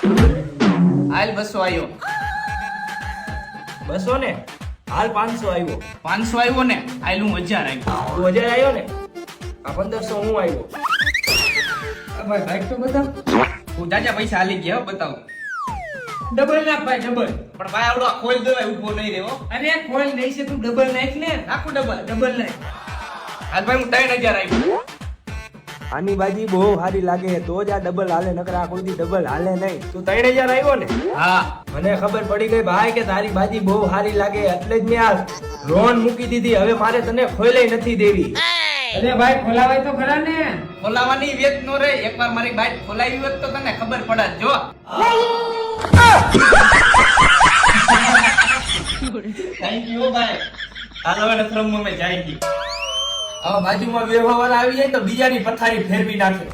હાલ 200 આવ્યો. 200 ને હાલ 500 આવ્યો. 500 આવ્યો ને હાલ હું 1000 આવ્યો. તું 1000 આવ્યો ને આ 1500 હું આવ્યો. ભાઈ બાઈક તો બતાવ. હું જાજા પૈસા હાલી ગયા હો, બતાવો. ડબલ નાખ ભાઈ ડબલ. પણ ભાઈ આવડો ખોલ દેવાય ઉભો નહીં રહેવો. અરે ખોલ નહીં છે તું ડબલ નાખ ને. નાખું ડબલ. ડબલ નાખ. હાલ ભાઈ હું 3000 આવ્યો. આની બાજી બહુ સારી લાગે તો જ આ ડબલ હાલે, નકર આ કોઈ ડબલ હાલે નહીં. તું 3000 આવ્યો ને? હા મને ખબર પડી ગઈ ભાઈ કે તારી બાજી બહુ સારી લાગે એટલે જ મેં આ લોન મૂકી દીધી. હવે મારે તને ખોલાઈ નથી દેવી. અરે ભાઈ ખોલાવાય તો ખરા ને. ખોલાવાની વેત નો રે. એકવાર મારી બાઈક ખોલાવી હોત તો તને ખબર પડત. જો થેન્ક યુ ભાઈ. હાલ હવે નથી રમવું, મેં જાય ગઈ. હવે બાજુમાં વ્યવહાર આવી જાય તો બીજાની પથારી ફેરવી નાખે.